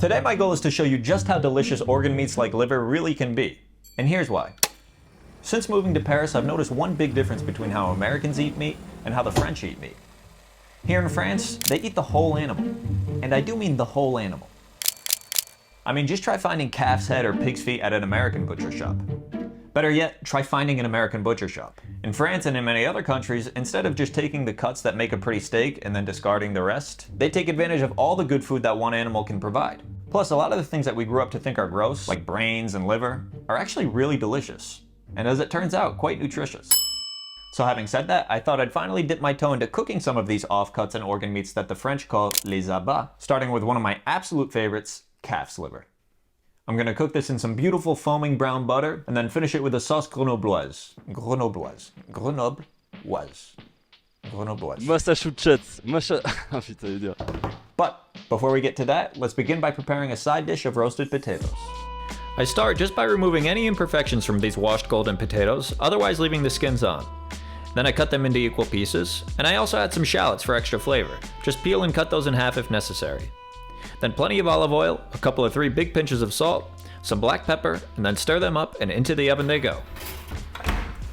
Today my goal is to show you just how delicious organ meats like liver really can be. And here's why. Since moving to Paris, I've noticed one big difference between how Americans eat meat and how the French eat meat. Here in France, they eat the whole animal. And I do mean the whole animal. I mean, just try finding calf's head or pig's feet at an American butcher shop. Better yet, try finding an American butcher shop. In France and in many other countries, instead of just taking the cuts that make a pretty steak and then discarding the rest, they take advantage of all the good food that one animal can provide. Plus, a lot of the things that we grew up to think are gross, like brains and liver, are actually really delicious. And as it turns out, quite nutritious. So having said that, I thought I'd finally dip my toe into cooking some of these offcuts and organ meats that the French call les abats, starting with one of my absolute favorites, calf's liver. I'm gonna cook this in some beautiful foaming brown butter, and then finish it with a sauce Grenobloise. Grenobloise. Massachusetts. Ah putain, il est dur. But before we get to that, let's begin by preparing a side dish of roasted potatoes. I start just by removing any imperfections from these washed golden potatoes, otherwise leaving the skins on. Then I cut them into equal pieces, and I also add some shallots for extra flavor. Just peel and cut those in half if necessary. Then plenty of olive oil, a couple of 3 big pinches of salt, some black pepper, and then stir them up and into the oven they go.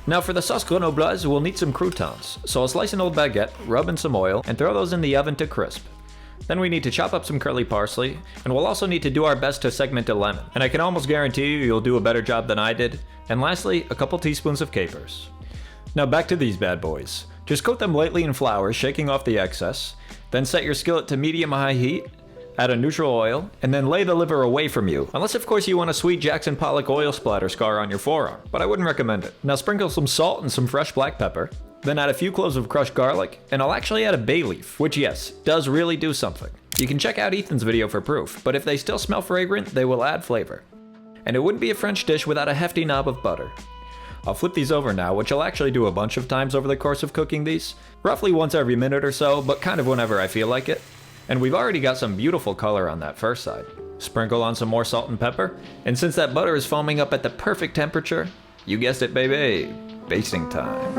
Now for the sauce Grenobloise, we'll need some croutons, so I'll slice an old baguette, rub in some oil, and throw those in the oven to crisp. Then we need to chop up some curly parsley, and we'll also need to do our best to segment a lemon, and I can almost guarantee you'll do a better job than I did. And lastly, a couple teaspoons of capers. Now back to these bad boys. Just coat them lightly in flour, shaking off the excess, then set your skillet to medium-high heat, add a neutral oil, and then lay the liver away from you. Unless of course you want a sweet Jackson Pollock oil splatter scar on your forearm, but I wouldn't recommend it. Now sprinkle some salt and some fresh black pepper, then add a few cloves of crushed garlic, and I'll actually add a bay leaf, which yes, does really do something. You can check out Ethan's video for proof, but if they still smell fragrant, they will add flavor. And it wouldn't be a French dish without a hefty knob of butter. I'll flip these over now, which I'll actually do a bunch of times over the course of cooking these, roughly once every minute or so, but kind of whenever I feel like it. And we've already got some beautiful color on that first side. Sprinkle on some more salt and pepper, and since that butter is foaming up at the perfect temperature, you guessed it baby, basting time.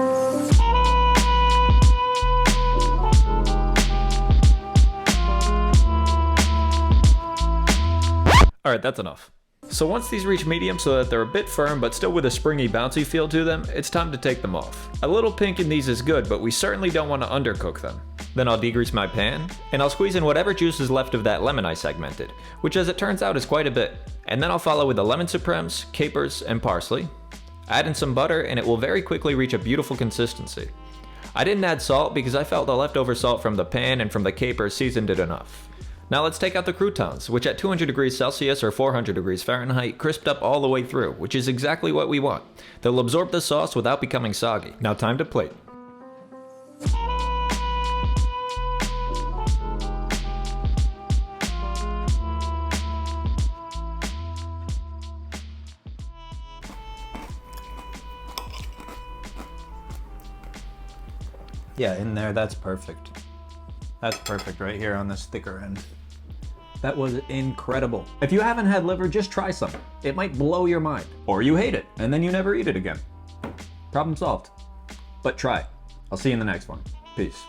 Alright, that's enough. So once these reach medium so that they're a bit firm but still with a springy bouncy feel to them, it's time to take them off. A little pink in these is good, but we certainly don't want to undercook them. Then I'll degrease my pan, and I'll squeeze in whatever juice is left of that lemon I segmented, which as it turns out is quite a bit. And then I'll follow with the lemon supremes, capers, and parsley. Add in some butter and it will very quickly reach a beautiful consistency. I didn't add salt because I felt the leftover salt from the pan and from the capers seasoned it enough. Now let's take out the croutons, which at 200 degrees Celsius or 400 degrees Fahrenheit crisped up all the way through, which is exactly what we want. They'll absorb the sauce without becoming soggy. Now time to plate. Yeah, in there, that's perfect. That's perfect right here on this thicker end. That was incredible. If you haven't had liver, just try some. It might blow your mind. Or you hate it, and then you never eat it again. Problem solved. But try. I'll see you in the next one. Peace.